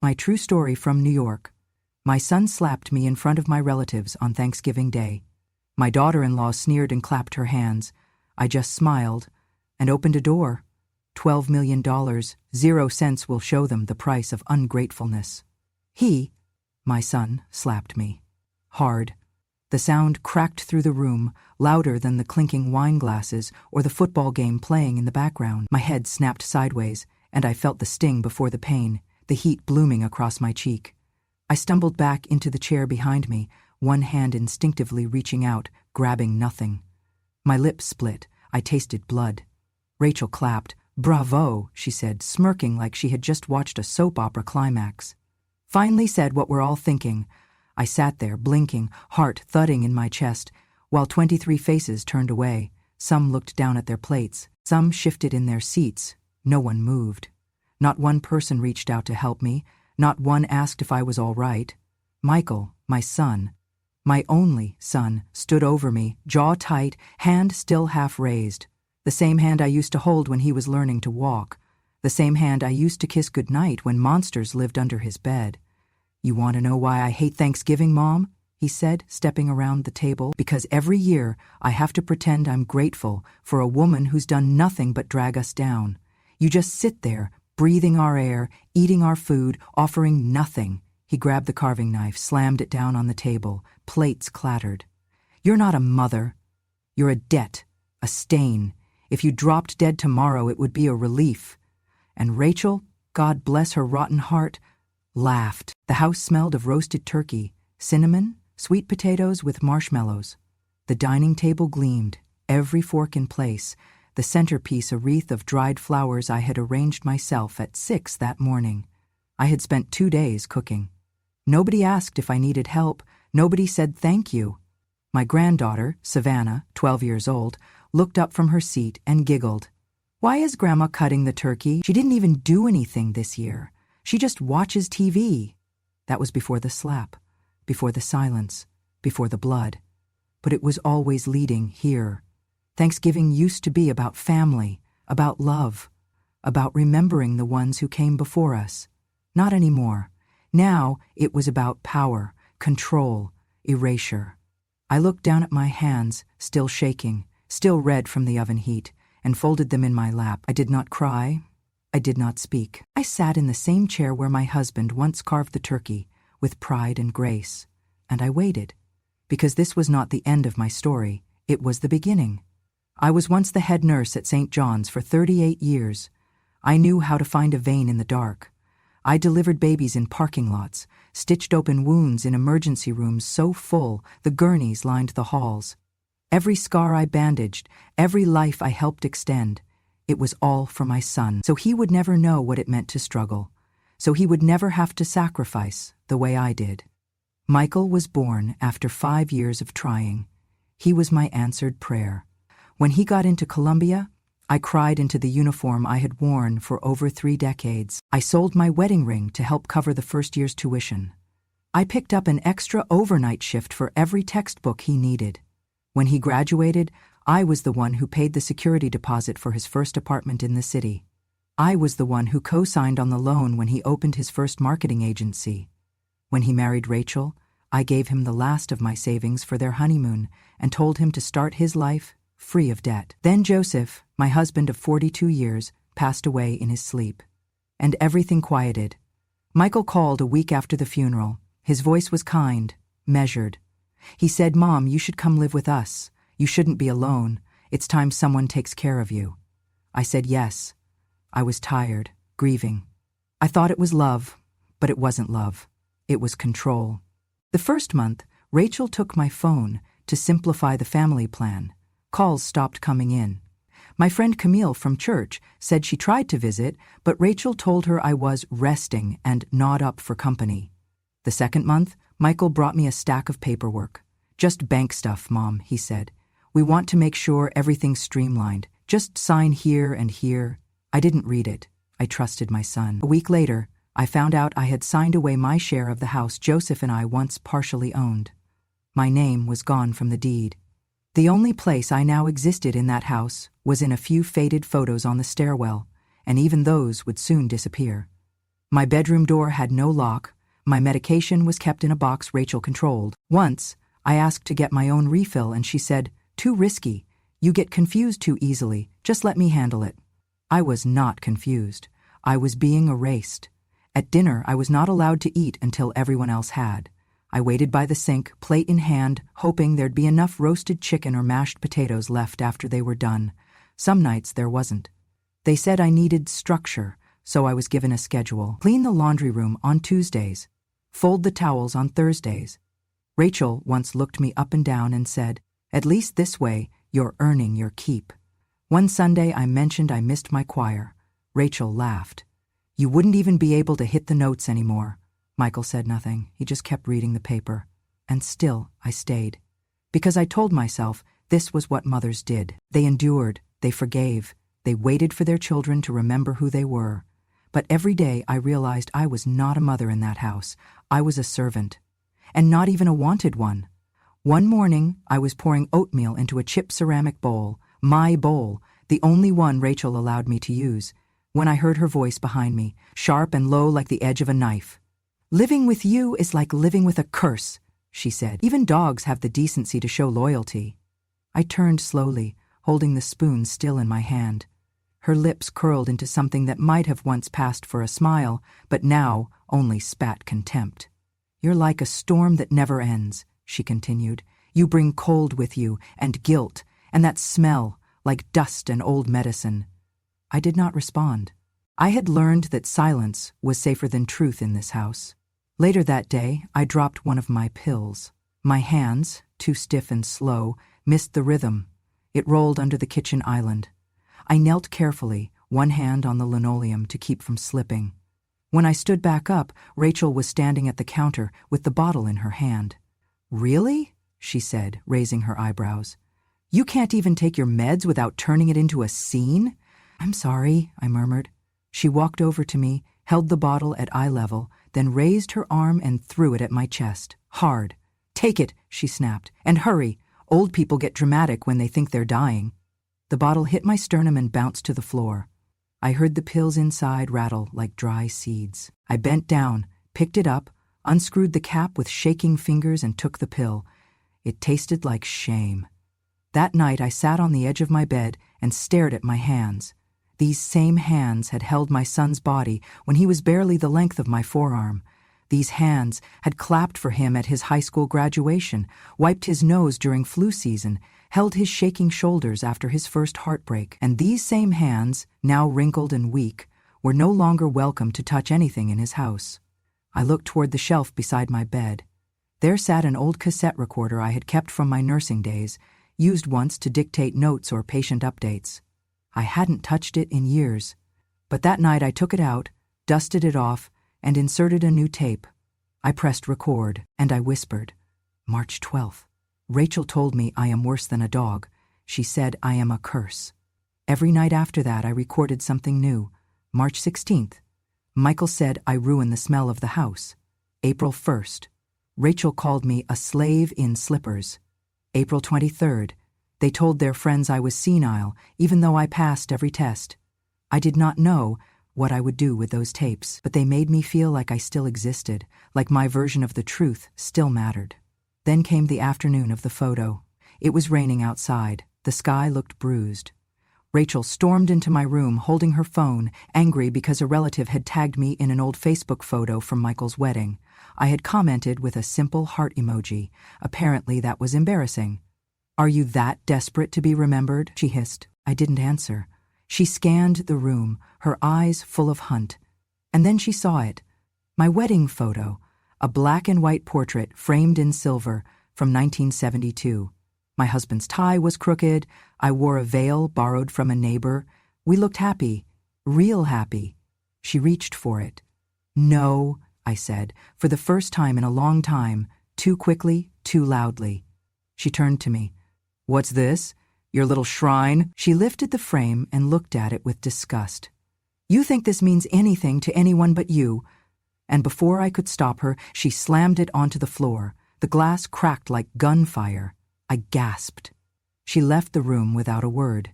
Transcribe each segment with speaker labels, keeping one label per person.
Speaker 1: My true story from New York. My son slapped me in front of my relatives on Thanksgiving Day. My daughter-in-law sneered and clapped her hands. I just smiled and opened a door. $12 million, 0 cents will show them the price of ungratefulness. He, my son, slapped me. Hard. The sound cracked through the room, louder than the clinking wine glasses or the football game playing in the background. My head snapped sideways, and I felt the sting before the pain, the heat blooming across my cheek. I stumbled back into the chair behind me, one hand instinctively reaching out, grabbing nothing. My lips split. I tasted blood. Rachel clapped. "Bravo," she said, smirking like she had just watched a soap opera climax. Finally said what we're all thinking. I sat there, blinking, heart thudding in my chest, while 23 faces turned away. Some looked down at their plates. Some shifted in their seats. No one moved. Not one person reached out to help me. Not one asked if I was all right. Michael, my son, my only son, stood over me, jaw tight, hand still half raised. The same hand I used to hold when he was learning to walk. The same hand I used to kiss goodnight when monsters lived under his bed. "You want to know why I hate Thanksgiving, Mom?" he said, stepping around the table. "Because every year I have to pretend I'm grateful for a woman who's done nothing but drag us down. You just sit there, breathing our air, eating our food, offering nothing." He grabbed the carving knife, slammed it down on the table. Plates clattered. "You're not a mother. You're a debt, a stain. If you dropped dead tomorrow, it would be a relief." And Rachel, God bless her rotten heart, laughed. The house smelled of roasted turkey, cinnamon, sweet potatoes with marshmallows. The dining table gleamed, every fork in place, the centerpiece a wreath of dried flowers I had arranged myself at 6 that morning. I had spent 2 days cooking. Nobody asked if I needed help. Nobody said thank you. My granddaughter, Savannah, 12 years old, looked up from her seat and giggled. "Why is Grandma cutting the turkey? She didn't even do anything this year. She just watches TV." That was before the slap, before the silence, before the blood. But it was always leading here. Thanksgiving used to be about family, about love, about remembering the ones who came before us. Not anymore. Now it was about power, control, erasure. I looked down at my hands, still shaking, still red from the oven heat, and folded them in my lap. I did not cry. I did not speak. I sat in the same chair where my husband once carved the turkey, with pride and grace. And I waited. Because this was not the end of my story. It was the beginning. I was once the head nurse at St. John's for 38 years. I knew how to find a vein in the dark. I delivered babies in parking lots, stitched open wounds in emergency rooms so full the gurneys lined the halls. Every scar I bandaged, every life I helped extend, it was all for my son, so he would never know what it meant to struggle, so he would never have to sacrifice the way I did. Michael was born after 5 years of trying. He was my answered prayer. When he got into Columbia, I cried into the uniform I had worn for over 3 decades. I sold my wedding ring to help cover the first year's tuition. I picked up an extra overnight shift for every textbook he needed. When he graduated, I was the one who paid the security deposit for his first apartment in the city. I was the one who co-signed on the loan when he opened his first marketing agency. When he married Rachel, I gave him the last of my savings for their honeymoon and told him to start his life free of debt. Then Joseph, my husband of 42 years, passed away in his sleep. And everything quieted. Michael called a week after the funeral. His voice was kind, measured. He said, "Mom, you should come live with us. You shouldn't be alone. It's time someone takes care of you." I said yes. I was tired, grieving. I thought it was love, but it wasn't love. It was control. The first month, Rachel took my phone to simplify the family plan. Calls stopped coming in. My friend Camille from church said she tried to visit, but Rachel told her I was resting and not up for company. The second month, Michael brought me a stack of paperwork. "Just bank stuff, Mom," he said. "We want to make sure everything's streamlined. Just sign here and here." I didn't read it. I trusted my son. A week later, I found out I had signed away my share of the house Joseph and I once partially owned. My name was gone from the deed. The only place I now existed in that house was in a few faded photos on the stairwell, and even those would soon disappear. My bedroom door had no lock. My medication was kept in a box Rachel controlled. Once, I asked to get my own refill and she said, "Too risky. You get confused too easily. Just let me handle it." I was not confused. I was being erased. At dinner, I was not allowed to eat until everyone else had. I waited by the sink, plate in hand, hoping there'd be enough roasted chicken or mashed potatoes left after they were done. Some nights there wasn't. They said I needed structure, so I was given a schedule. Clean the laundry room on Tuesdays. Fold the towels on Thursdays. Rachel once looked me up and down and said, "At least this way, you're earning your keep." One Sunday I mentioned I missed my choir. Rachel laughed. "You wouldn't even be able to hit the notes anymore." Michael said nothing. He just kept reading the paper. And still I stayed. Because I told myself this was what mothers did. They endured. They forgave. They waited for their children to remember who they were. But every day I realized I was not a mother in that house. I was a servant. And not even a wanted one. One morning, I was pouring oatmeal into a chipped ceramic bowl, my bowl, the only one Rachel allowed me to use, when I heard her voice behind me, sharp and low like the edge of a knife. "Living with you is like living with a curse," she said. "Even dogs have the decency to show loyalty." I turned slowly, holding the spoon still in my hand. Her lips curled into something that might have once passed for a smile, but now only spat contempt. "You're like a storm that never ends," she continued. "You bring cold with you, and guilt, and that smell, like dust and old medicine." I did not respond. I had learned that silence was safer than truth in this house. Later that day, I dropped one of my pills. My hands, too stiff and slow, missed the rhythm. It rolled under the kitchen island. I knelt carefully, one hand on the linoleum to keep from slipping. When I stood back up, Rachel was standing at the counter with the bottle in her hand. "Really?" she said, raising her eyebrows. "You can't even take your meds without turning it into a scene?" "I'm sorry," I murmured. She walked over to me, held the bottle at eye level, then raised her arm and threw it at my chest, hard. "Take it," she snapped, "and hurry. Old people get dramatic when they think they're dying." The bottle hit my sternum and bounced to the floor. I heard the pills inside rattle like dry seeds. I bent down, picked it up, unscrewed the cap with shaking fingers and took the pill. It tasted like shame. That night I sat on the edge of my bed and stared at my hands. These same hands had held my son's body when he was barely the length of my forearm. These hands had clapped for him at his high school graduation, wiped his nose during flu season, held his shaking shoulders after his first heartbreak. And these same hands, now wrinkled and weak, were no longer welcome to touch anything in his house. I looked toward the shelf beside my bed. There sat an old cassette recorder I had kept from my nursing days, used once to dictate notes or patient updates. I hadn't touched it in years. But that night I took it out, dusted it off, and inserted a new tape. I pressed record, and I whispered, "March 12th. Rachel told me I am worse than a dog. She said I am a curse." Every night after that I recorded something new. March 16th. Michael said I ruined the smell of the house. April 1st. Rachel called me a slave in slippers. April 23rd. They told their friends I was senile, even though I passed every test. I did not know what I would do with those tapes, but they made me feel like I still existed, like my version of the truth still mattered. Then came the afternoon of the photo. It was raining outside. The sky looked bruised. Rachel stormed into my room holding her phone, angry because a relative had tagged me in an old Facebook photo from Michael's wedding. I had commented with a simple heart emoji. Apparently that was embarrassing. "Are you that desperate to be remembered?" she hissed. I didn't answer. She scanned the room, her eyes full of Hunt. And then she saw it. My wedding photo, a black and white portrait framed in silver from 1972. My husband's tie was crooked. I wore a veil borrowed from a neighbor. We looked happy, real happy. She reached for it. "No," I said, for the first time in a long time, too quickly, too loudly. She turned to me. "What's this? Your little shrine?" She lifted the frame and looked at it with disgust. "You think this means anything to anyone but you?" And before I could stop her, she slammed it onto the floor. The glass cracked like gunfire. I gasped. She left the room without a word.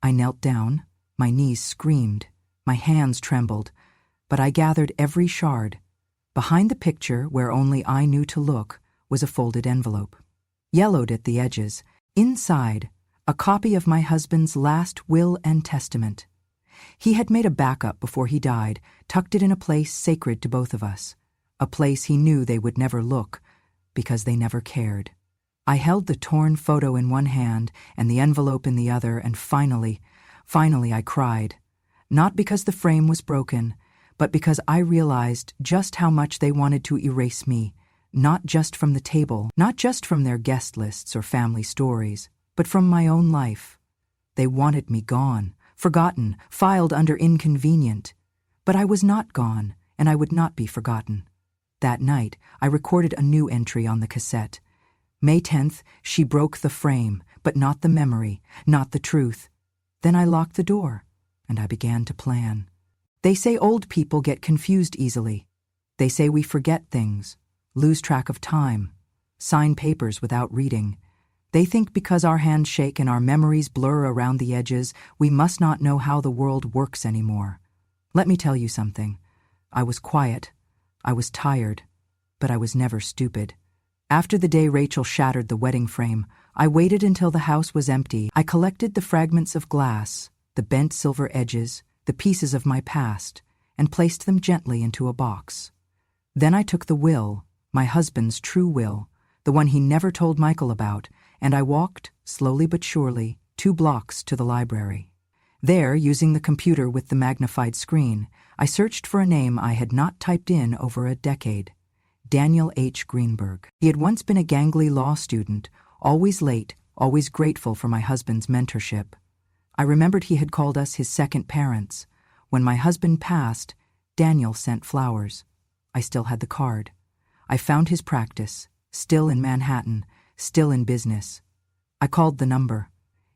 Speaker 1: I knelt down. My knees screamed. My hands trembled. but I gathered every shard. Behind the picture, where only I knew to look, was a folded envelope. Yellowed at the edges, inside, a copy of my husband's last will and testament. He had made a backup before he died, tucked it in a place sacred to both of us, a place he knew they would never look, because they never cared. I held the torn photo in one hand and the envelope in the other, and finally I cried. Not because the frame was broken, but because I realized just how much they wanted to erase me, not just from the table, not just from their guest lists or family stories, but from my own life. They wanted me gone, forgotten, filed under inconvenient. But I was not gone, and I would not be forgotten. That night, I recorded a new entry on the cassette. May 10th, she broke the frame, but not the memory, not the truth. Then I locked the door, and I began to plan. They say old people get confused easily. They say we forget things, lose track of time, sign papers without reading. They think because our hands shake and our memories blur around the edges, we must not know how the world works anymore. Let me tell you something. I was quiet. I was tired. But I was never stupid. After the day Rachel shattered the wedding frame, I waited until the house was empty. I collected the fragments of glass, the bent silver edges, the pieces of my past, and placed them gently into a box. Then I took the will, my husband's true will, the one he never told Michael about, and I walked, slowly but surely, 2 blocks to the library. There, using the computer with the magnified screen, I searched for a name I had not typed in over a decade. Daniel H. Greenberg. He had once been a gangly law student, always late, always grateful for my husband's mentorship. I remembered he had called us his second parents. When my husband passed, Daniel sent flowers. I still had the card. I found his practice, still in Manhattan, still in business. I called the number.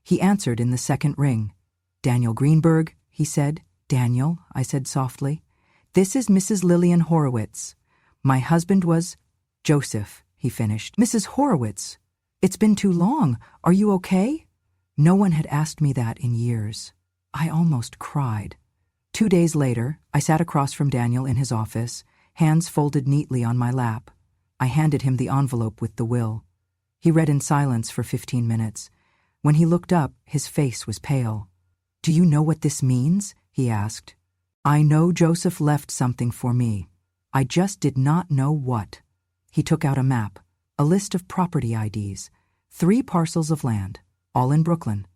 Speaker 1: He answered in the second ring. "Daniel Greenberg," he said. "Daniel," I said softly. "This is Mrs. Lillian Horowitz. My husband was—" "Joseph," he finished. "Mrs. Horowitz, it's been too long. Are you okay?" No one had asked me that in years. I almost cried. 2 days later, I sat across from Daniel in his office, hands folded neatly on my lap. I handed him the envelope with the will. He read in silence for 15 minutes. When he looked up, his face was pale. "Do you know what this means?" he asked. "I know Joseph left something for me. I just did not know what." He took out a map, a list of property IDs, 3 parcels of land, all in Brooklyn,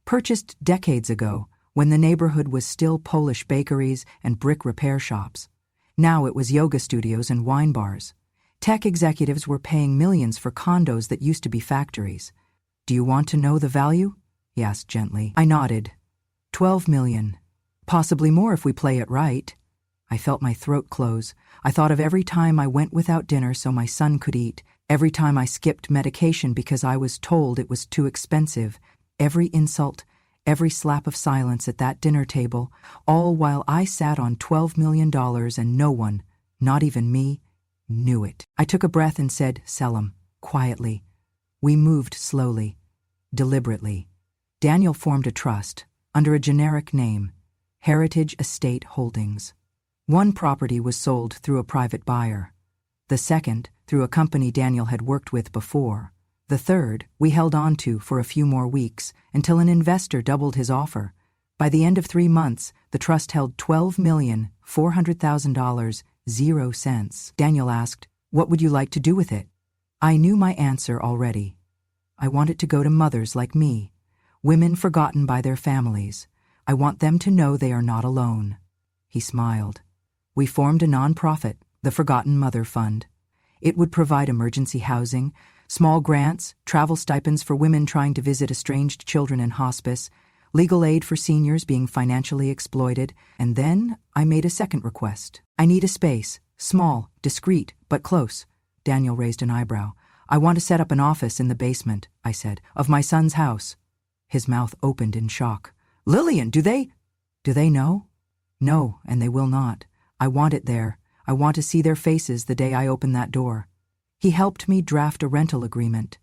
Speaker 1: purchased decades ago when the neighborhood was still Polish bakeries and brick repair shops. Now it was yoga studios and wine bars. Tech executives were paying millions for condos that used to be factories. "Do you want to know the value?" he asked gently. I nodded. 12 million. Possibly more if we play it right. I felt my throat close. I thought of every time I went without dinner so my son could eat, every time I skipped medication because I was told it was too expensive, every insult, every slap of silence at that dinner table, all while I sat on $12 million and no one, not even me, knew it. I took a breath and said, "Sell 'em," quietly. We moved slowly, deliberately. Daniel formed a trust, under a generic name, Heritage Estate Holdings. 1 property was sold through a private buyer. The second, through a company Daniel had worked with before. The third, we held on to for a few more weeks until an investor doubled his offer. By the end of 3 months, the trust held $12,400,000, 0 cents. Daniel asked, "What would you like to do with it?" I knew my answer already. I want it to go to mothers like me, women forgotten by their families. I want them to know they are not alone. He smiled. We formed a nonprofit, the Forgotten Mother Fund. It would provide emergency housing, small grants, travel stipends for women trying to visit estranged children in hospice, legal aid for seniors being financially exploited, and then I made a second request. "I need a space, small, discreet, but close." Daniel raised an eyebrow. "I want to set up an office in the basement," I said, "of my son's house." His mouth opened in shock. "Lillian, do they know?" "No, and they will not. I want it there. I want to see their faces the day I open that door." He helped me draft a rental agreement.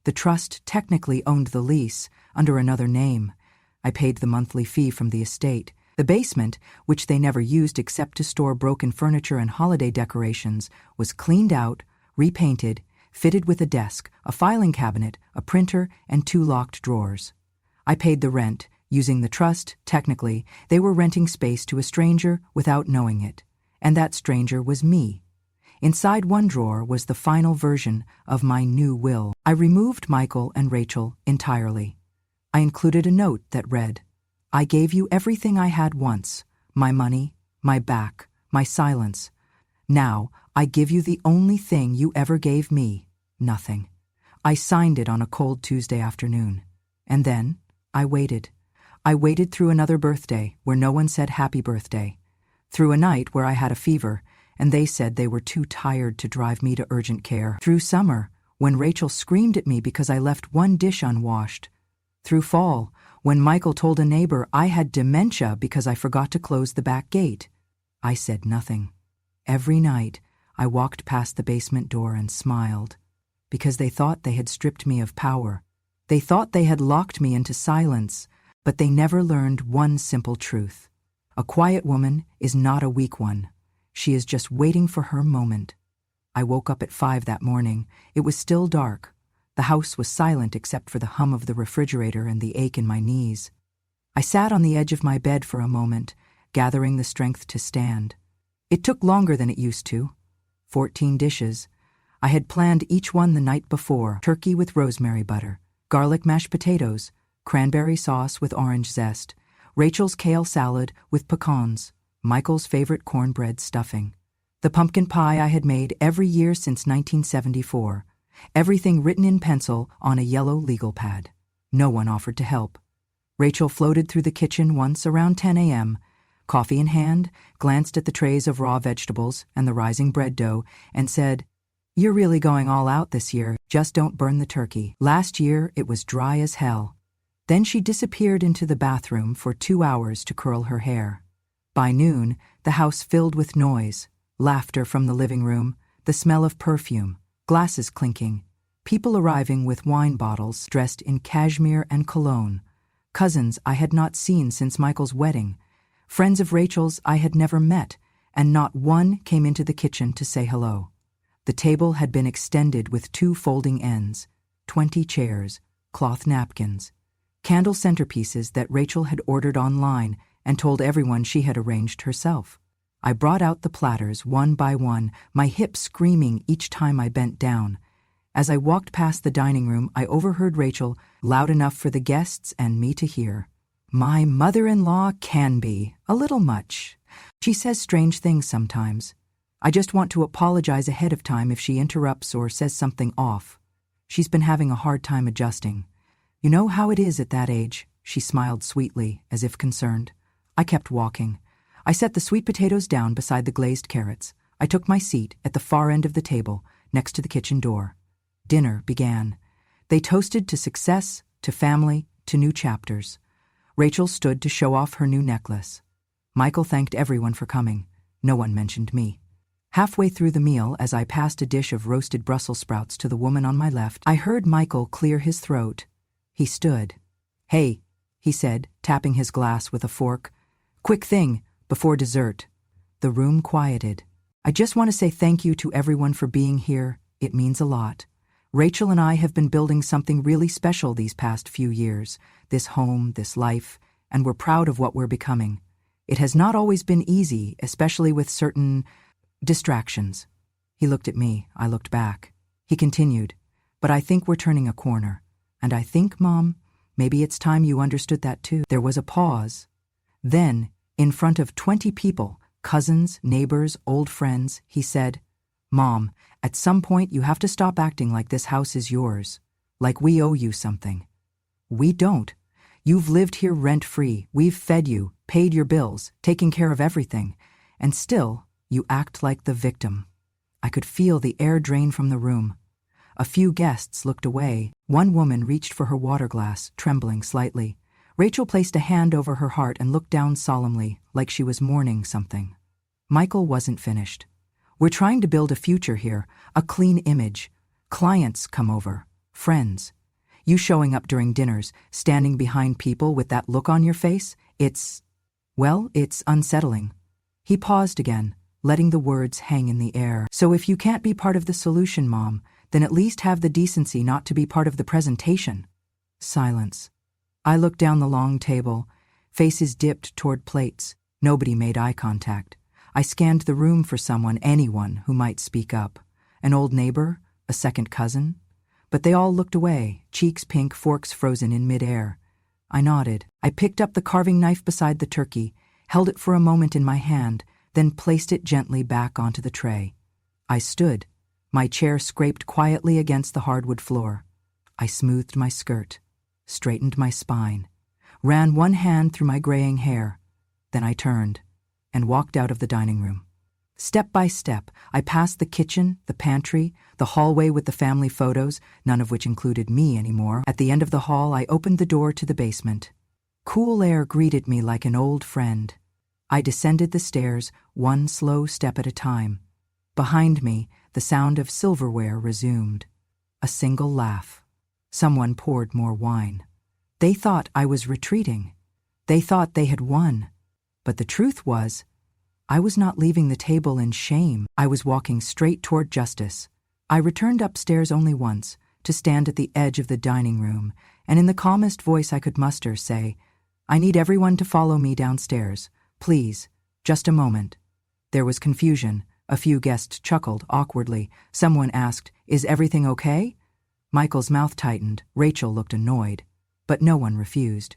Speaker 1: The trust technically owned the lease, under another name. I paid the monthly fee from the estate, The basement, which they never used except to store broken furniture and holiday decorations, was cleaned out, repainted, fitted with a desk, a filing cabinet, a printer, and 2 locked drawers. I paid the rent. Using the trust, technically, they were renting space to a stranger without knowing it. And that stranger was me. Inside one drawer was the final version of my new will. I removed Michael and Rachel entirely. I included a note that read, "I gave you everything I had once, my money, my back, my silence. Now, I give you the only thing you ever gave me, nothing." I signed it on a cold Tuesday afternoon. And then, I waited. I waited through another birthday where no one said happy birthday. Through a night where I had a fever, and they said they were too tired to drive me to urgent care. Through summer, when Rachel screamed at me because I left one dish unwashed. Through fall, when Michael told a neighbor I had dementia because I forgot to close the back gate. I said nothing. Every night, I walked past the basement door and smiled, because they thought they had stripped me of power. They thought they had locked me into silence, but they never learned one simple truth. A quiet woman is not a weak one. She is just waiting for her moment. I woke up at 5 that morning. It was still dark. The house was silent except for the hum of the refrigerator and the ache in my knees. I sat on the edge of my bed for a moment, gathering the strength to stand. It took longer than it used to. 14 dishes. I had planned each one the night before: turkey with rosemary butter, garlic mashed potatoes, cranberry sauce with orange zest, Rachel's kale salad with pecans, Michael's favorite cornbread stuffing, the pumpkin pie I had made every year since 1974, everything written in pencil on a yellow legal pad. No one offered to help. Rachel floated through the kitchen once around 10 a.m., coffee in hand, glanced at the trays of raw vegetables and the rising bread dough, and said, "You're really going all out this year, just don't burn the turkey. Last year it was dry as hell." Then she disappeared into the bathroom for 2 hours to curl her hair. By noon, the house filled with noise, laughter from the living room, the smell of perfume, glasses clinking, people arriving with wine bottles dressed in cashmere and cologne, cousins I had not seen since Michael's wedding, friends of Rachel's I had never met, and not one came into the kitchen to say hello. The table had been extended with 2 folding ends, 20 chairs, cloth napkins, candle centerpieces that Rachel had ordered online and told everyone she had arranged herself. I brought out the platters one by one, my hips screaming each time I bent down. As I walked past the dining room, I overheard Rachel, loud enough for the guests and me to hear. "My mother-in-law can be a little much. She says strange things sometimes. I just want to apologize ahead of time if she interrupts or says something off. She's been having a hard time adjusting. You know how it is at that age." She smiled sweetly, as if concerned. I kept walking. I set the sweet potatoes down beside the glazed carrots. I took my seat at the far end of the table, next to the kitchen door. Dinner began. They toasted to success, to family, to new chapters. Rachel stood to show off her new necklace. Michael thanked everyone for coming. No one mentioned me. Halfway through the meal, as I passed a dish of roasted Brussels sprouts to the woman on my left, I heard Michael clear his throat. He stood. "Hey," he said, tapping his glass with a fork. "Quick thing, before dessert." The room quieted. "I just want to say thank you to everyone for being here. It means a lot. Rachel and I have been building something really special these past few years, this home, this life, and we're proud of what we're becoming. It has not always been easy, especially with certain distractions." He looked at me. I looked back. He continued, "But I think we're turning a corner. And I think, Mom, maybe it's time you understood that too." There was a pause. Then, in front of 20 people, cousins, neighbors, old friends, he said, "Mom, at some point you have to stop acting like this house is yours, like we owe you something. We don't. You've lived here rent-free. We've fed you, paid your bills, taken care of everything, and still you act like the victim." I could feel the air drain from the room. A few guests looked away. One woman reached for her water glass, trembling slightly. Rachel placed a hand over her heart and looked down solemnly, like she was mourning something. Michael wasn't finished. "We're trying to build a future here, a clean image. Clients come over, friends. You showing up during dinners, standing behind people with that look on your face, it's..." Well, it's unsettling. He paused again, letting the words hang in the air. So if you can't be part of the solution, Mom, then at least have the decency not to be part of the presentation. Silence. I looked down the long table, faces dipped toward plates. Nobody made eye contact. I scanned the room for someone, anyone who might speak up. An old neighbor, a second cousin. But they all looked away, cheeks pink, forks frozen in midair. I nodded. I picked up the carving knife beside the turkey, held it for a moment in my hand, then placed it gently back onto the tray. I stood. My chair scraped quietly against the hardwood floor. I smoothed my skirt, straightened my spine, ran one hand through my graying hair. Then I turned and walked out of the dining room. Step by step, I passed the kitchen, the pantry, the hallway with the family photos, none of which included me anymore. At the end of the hall, I opened the door to the basement. Cool air greeted me like an old friend. I descended the stairs, one slow step at a time. Behind me, the sound of silverware resumed. A single laugh. Someone poured more wine. They thought I was retreating. They thought they had won. But the truth was, I was not leaving the table in shame. I was walking straight toward justice. I returned upstairs only once, to stand at the edge of the dining room, and in the calmest voice I could muster say, "I need everyone to follow me downstairs. Please, just a moment." There was confusion. A few guests chuckled awkwardly. Someone asked, "Is everything okay?" Michael's mouth tightened. Rachel looked annoyed. But no one refused.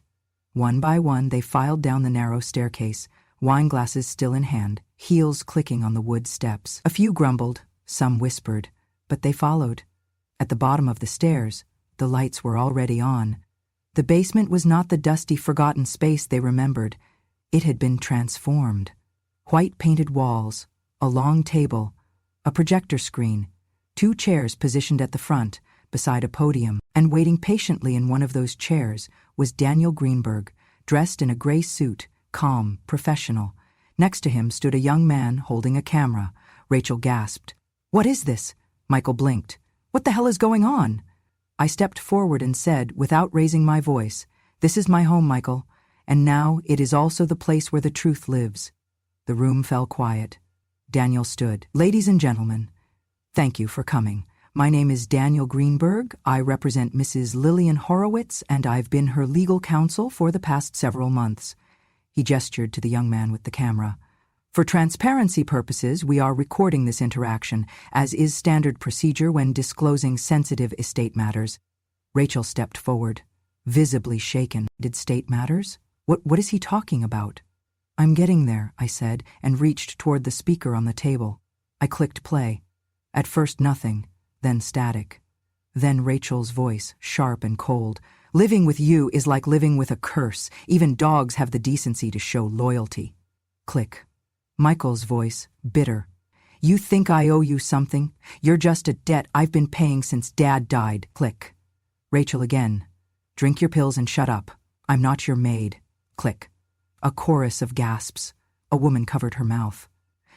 Speaker 1: One by one, they filed down the narrow staircase, wine glasses still in hand, heels clicking on the wood steps. A few grumbled, some whispered, but they followed. At the bottom of the stairs, the lights were already on. The basement was not the dusty, forgotten space they remembered. It had been transformed. White painted walls, a long table, a projector screen, 2 chairs positioned at the front, beside a podium, and waiting patiently in one of those chairs was Daniel Greenberg, dressed in a gray suit, calm, professional. Next to him stood a young man holding a camera. Rachel gasped. "What is this?" Michael blinked. "What the hell is going on?" I stepped forward and said, without raising my voice, "This is my home, Michael, and now it is also the place where the truth lives." The room fell quiet. Daniel stood. "Ladies and gentlemen, thank you for coming. My name is Daniel Greenberg. I represent Mrs. Lillian Horowitz, and I've been her legal counsel for the past several months." He gestured to the young man with the camera. "For transparency purposes, we are recording this interaction, as is standard procedure when disclosing sensitive estate matters." Rachel stepped forward, visibly shaken. "Did state matters? What is he talking about?" "I'm getting there," I said, and reached toward the speaker on the table. I clicked play. At first nothing, then static. Then Rachel's voice, sharp and cold. "Living with you is like living with a curse. Even dogs have the decency to show loyalty." Click. Michael's voice, bitter. "You think I owe you something? You're just a debt I've been paying since Dad died." Click. Rachel again. "Drink your pills and shut up. I'm not your maid." Click. A chorus of gasps. A woman covered her mouth.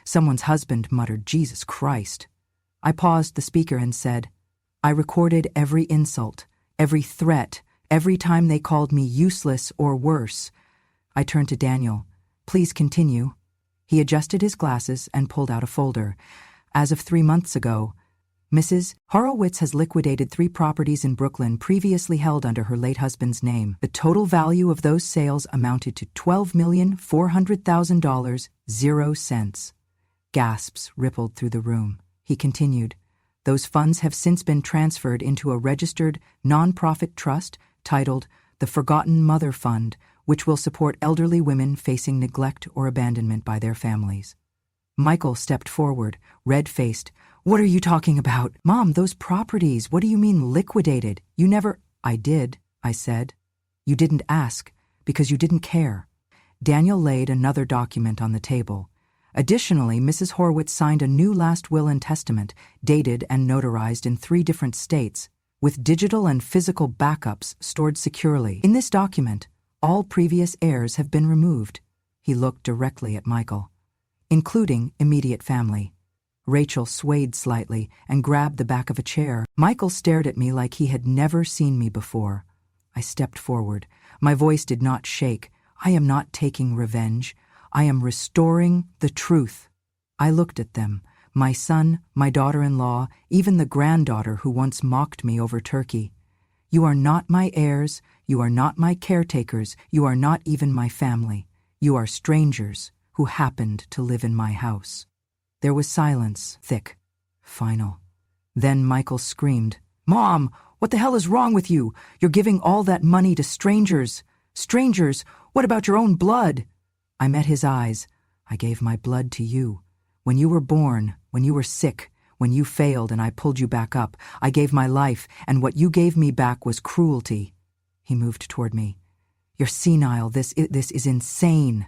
Speaker 1: Someone's husband muttered, "Jesus Christ." I paused the speaker and said, "I recorded every insult, every threat, every time they called me useless or worse." I turned to Daniel. "Please continue." He adjusted his glasses and pulled out a folder. "As of 3 months ago, Mrs. Horowitz has liquidated 3 properties in Brooklyn previously held under her late husband's name. The total value of those sales amounted to $12,400,000, 0 cents. Gasps rippled through the room. He continued, "Those funds have since been transferred into a registered, non-profit trust titled the Forgotten Mother Fund, which will support elderly women facing neglect or abandonment by their families." Michael stepped forward, red-faced. "What are you talking about?" "Mom, those properties, what do you mean liquidated? You never—" "I did," I said. "You didn't ask, because you didn't care." Daniel laid another document on the table. Additionally, Mrs. Horowitz signed a new last will and testament, dated and notarized in 3 different states, with digital and physical backups stored securely. In this document, all previous heirs have been removed. He looked directly at Michael. "Including immediate family." Rachel swayed slightly and grabbed the back of a chair. Michael stared at me like he had never seen me before. I stepped forward. My voice did not shake. I am not taking revenge. I am restoring the truth. I looked at them, my son, my daughter-in-law, even the granddaughter who once mocked me over turkey. You are not my heirs, you are not my caretakers, you are not even my family. You are strangers who happened to live in my house. There was silence, thick, final. Then Michael screamed, "Mom, what the hell is wrong with you? You're giving all that money to strangers. Strangers, what about your own blood?" I met his eyes. I gave my blood to you. When you were born, when you were sick, when you failed and I pulled you back up, I gave my life, and what you gave me back was cruelty. He moved toward me. You're senile. This is insane.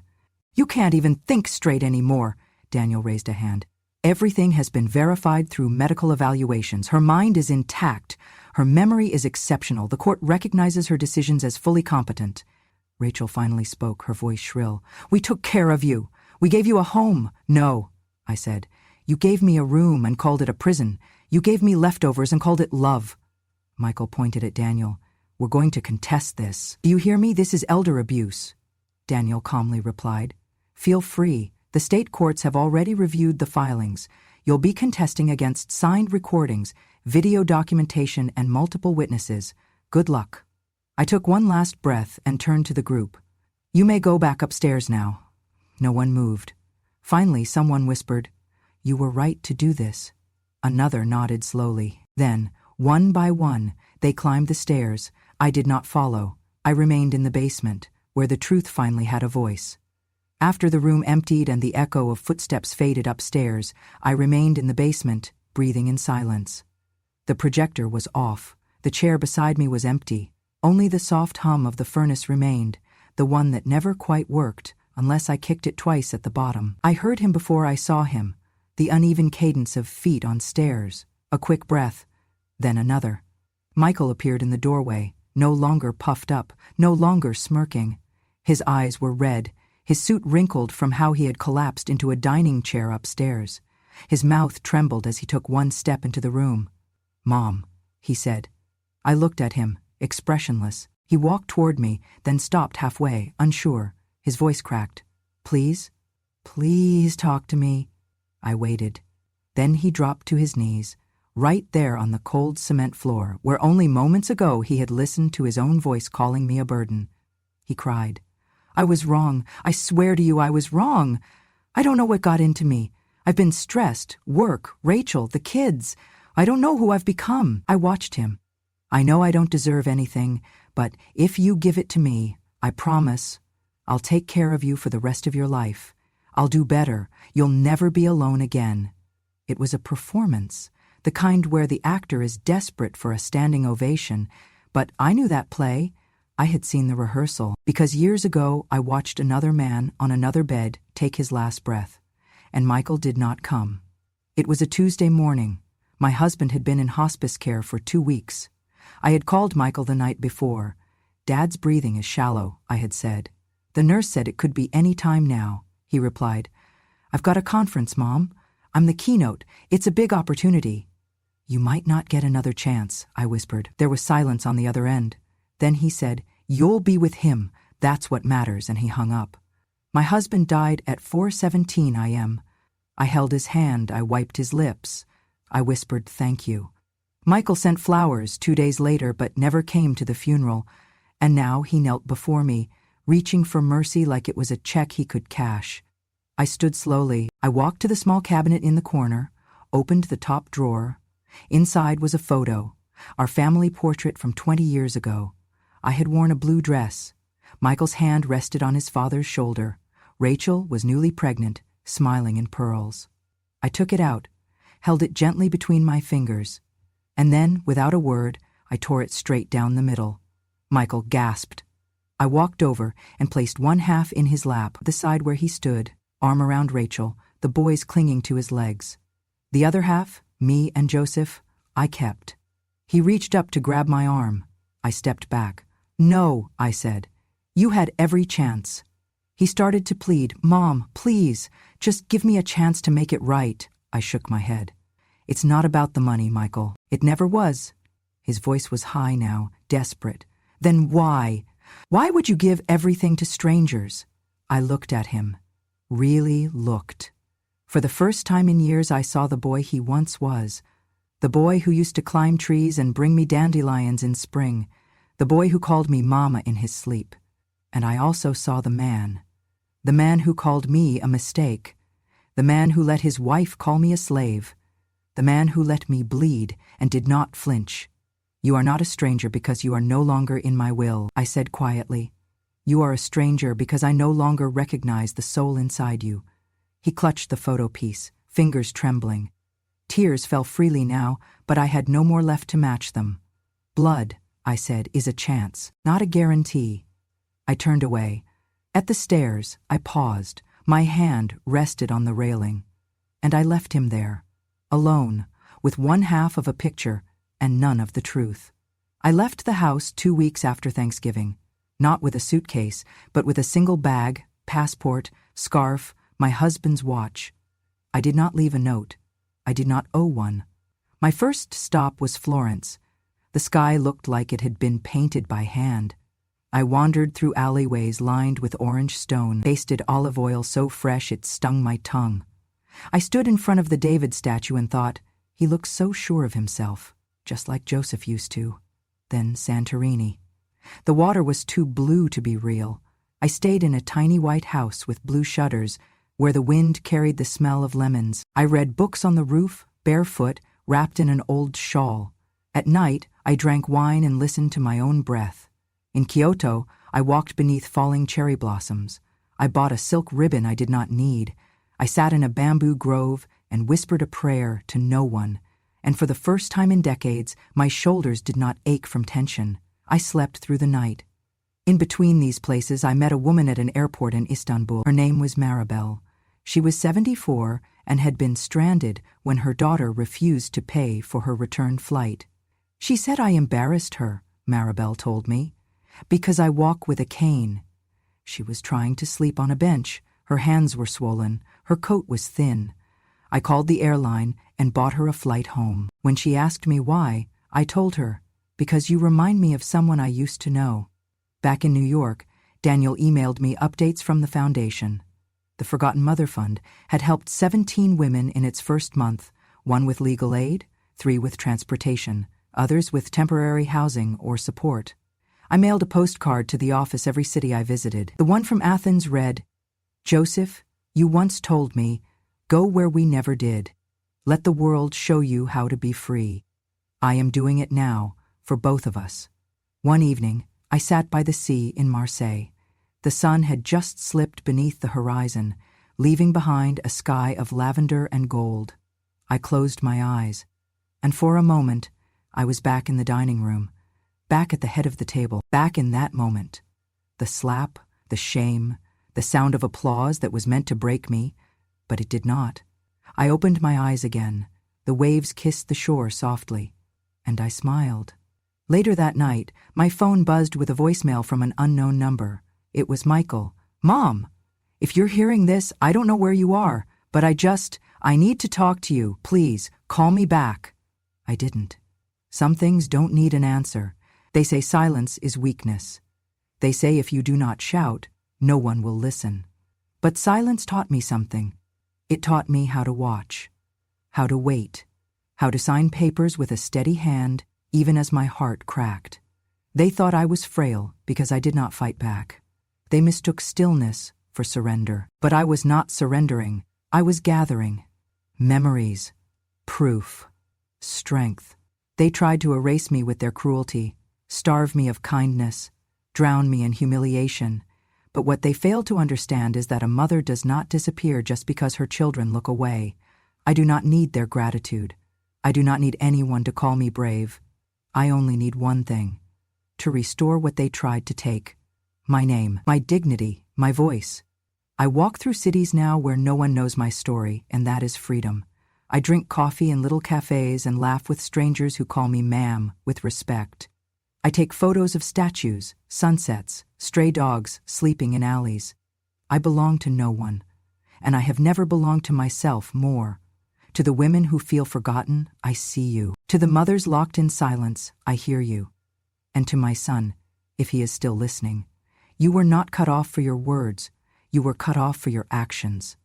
Speaker 1: You can't even think straight anymore. Daniel raised a hand. Everything has been verified through medical evaluations. Her mind is intact. Her memory is exceptional. The court recognizes her decisions as fully competent. Rachel finally spoke, her voice shrill. We took care of you. We gave you a home. No, I said. You gave me a room and called it a prison. You gave me leftovers and called it love. Michael pointed at Daniel. We're going to contest this. Do you hear me? This is elder abuse. Daniel calmly replied. Feel free. The state courts have already reviewed the filings. You'll be contesting against signed recordings, video documentation, and multiple witnesses. Good luck. I took one last breath and turned to the group. You may go back upstairs now. No one moved. Finally, someone whispered, You were right to do this. Another nodded slowly. Then, one by one, they climbed the stairs. I did not follow. I remained in the basement, where the truth finally had a voice. After the room emptied and the echo of footsteps faded upstairs, I remained in the basement, breathing in silence. The projector was off. The chair beside me was empty. Only the soft hum of the furnace remained, the one that never quite worked, unless I kicked it twice at the bottom. I heard him before I saw him, the uneven cadence of feet on stairs, a quick breath, then another. Michael appeared in the doorway, no longer puffed up, no longer smirking. His eyes were red, his suit wrinkled from how he had collapsed into a dining chair upstairs. His mouth trembled as he took one step into the room. Mom, he said. I looked at him, expressionless. He walked toward me, then stopped halfway, unsure. His voice cracked. Please? Please talk to me. I waited. Then he dropped to his knees, right there on the cold cement floor, where only moments ago he had listened to his own voice calling me a burden. He cried. I was wrong. I swear to you I was wrong. I don't know what got into me. I've been stressed. Work, Rachel, the kids. I don't know who I've become. I watched him. I know I don't deserve anything, but if you give it to me, I promise, I'll take care of you for the rest of your life. I'll do better. You'll never be alone again. It was a performance, the kind where the actor is desperate for a standing ovation, but I knew that play. I had seen the rehearsal, because years ago I watched another man on another bed take his last breath, and Michael did not come. It was a Tuesday morning. My husband had been in hospice care for 2 weeks. I had called Michael the night before. Dad's breathing is shallow, I had said. The nurse said it could be any time now, he replied. I've got a conference, Mom. I'm the keynote. It's a big opportunity. You might not get another chance, I whispered. There was silence on the other end. Then he said, You'll be with him. That's what matters, and he hung up. My husband died at 4:17 a.m. I held his hand. I wiped his lips. I whispered, Thank you. Michael sent flowers 2 days later, but never came to the funeral. And now he knelt before me, reaching for mercy like it was a check he could cash. I stood slowly. I walked to the small cabinet in the corner, opened the top drawer. Inside was a photo, our family portrait from 20 years ago. I had worn a blue dress. Michael's hand rested on his father's shoulder. Rachel was newly pregnant, smiling in pearls. I took it out, held it gently between my fingers, and then, without a word, I tore it straight down the middle. Michael gasped. I walked over and placed one half in his lap, the side where he stood, arm around Rachel, the boys clinging to his legs. The other half, me and Joseph, I kept. He reached up to grab my arm. I stepped back. No, I said. You had every chance. He started to plead, Mom, please, just give me a chance to make it right. I shook my head. It's not about the money, Michael. It never was. His voice was high now, desperate. Then why? Why would you give everything to strangers? I looked at him. Really looked. For the first time in years I saw the boy he once was. The boy who used to climb trees and bring me dandelions in spring. The boy who called me Mama in his sleep. And I also saw the man. The man who called me a mistake. The man who let his wife call me a slave. The man who let me bleed and did not flinch. You are not a stranger because you are no longer in my will, I said quietly. You are a stranger because I no longer recognize the soul inside you. He clutched the photo piece, fingers trembling. Tears fell freely now, but I had no more left to match them. Blood, I said, is a chance, not a guarantee. I turned away. At the stairs, I paused. My hand rested on the railing. And I left him there, alone, with one half of a picture and none of the truth. I left the house 2 weeks after Thanksgiving, not with a suitcase, but with a single bag, passport, scarf, my husband's watch. I did not leave a note. I did not owe one. My first stop was Florence. The sky looked like it had been painted by hand. I wandered through alleyways lined with orange stone, tasted olive oil so fresh it stung my tongue. I stood in front of the David statue and thought, he looks so sure of himself, just like Joseph used to. Then Santorini. The water was too blue to be real. I stayed in a tiny white house with blue shutters, where the wind carried the smell of lemons. I read books on the roof, barefoot, wrapped in an old shawl. At night, I drank wine and listened to my own breath. In Kyoto, I walked beneath falling cherry blossoms. I bought a silk ribbon I did not need. I sat in a bamboo grove and whispered a prayer to no one. And for the first time in decades, my shoulders did not ache from tension. I slept through the night. In between these places, I met a woman at an airport in Istanbul. Her name was Maribel. She was 74 and had been stranded when her daughter refused to pay for her return flight. She said I embarrassed her, Maribel told me, because I walk with a cane. She was trying to sleep on a bench. Her hands were swollen. Her coat was thin. I called the airline and bought her a flight home. When she asked me why, I told her, because you remind me of someone I used to know. Back in New York, Daniel emailed me updates from the foundation. The Forgotten Mother Fund had helped 17 women in its first month, 1 with legal aid, 3 with transportation, others with temporary housing or support. I mailed a postcard to the office every city I visited. The one from Athens read, Joseph, you once told me, go where we never did. Let the world show you how to be free. I am doing it now, for both of us. One evening, I sat by the sea in Marseille. The sun had just slipped beneath the horizon, leaving behind a sky of lavender and gold. I closed my eyes, and for a moment, I was back in the dining room, back at the head of the table, back in that moment. The slap, the shame, the sound of applause that was meant to break me, but it did not. I opened my eyes again. The waves kissed the shore softly, and I smiled. Later that night, my phone buzzed with a voicemail from an unknown number. It was Michael. Mom, if you're hearing this, I don't know where you are, but I need to talk to you. Please, call me back. I didn't. Some things don't need an answer. They say silence is weakness. They say if you do not shout, no one will listen. But silence taught me something. It taught me how to watch, how to wait, how to sign papers with a steady hand, even as my heart cracked. They thought I was frail because I did not fight back. They mistook stillness for surrender. But I was not surrendering. I was gathering. Memories, proof, strength. They tried to erase me with their cruelty, starve me of kindness, drown me in humiliation. But what they failed to understand is that a mother does not disappear just because her children look away. I do not need their gratitude. I do not need anyone to call me brave. I only need one thing, to restore what they tried to take. My name, my dignity, my voice. I walk through cities now where no one knows my story, and that is freedom. I drink coffee in little cafes and laugh with strangers who call me ma'am with respect. I take photos of statues, sunsets, stray dogs sleeping in alleys. I belong to no one, and I have never belonged to myself more. To the women who feel forgotten, I see you. To the mothers locked in silence, I hear you. And to my son, if he is still listening. You were not cut off for your words, you were cut off for your actions.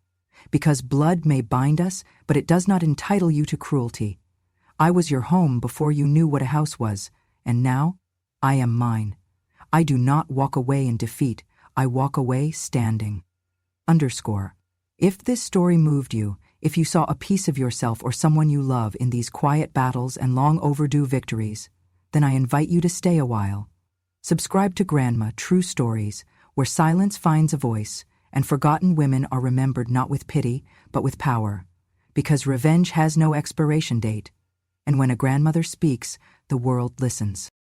Speaker 1: Because blood may bind us, but it does not entitle you to cruelty. I was your home before you knew what a house was, and now I am mine. I do not walk away in defeat, I walk away standing. _ If this story moved you, if you saw a piece of yourself or someone you love in these quiet battles and long overdue victories, then I invite you to stay a while. Subscribe to Grandma True Stories, where silence finds a voice, and forgotten women are remembered not with pity, but with power. Because revenge has no expiration date, and when a grandmother speaks, the world listens.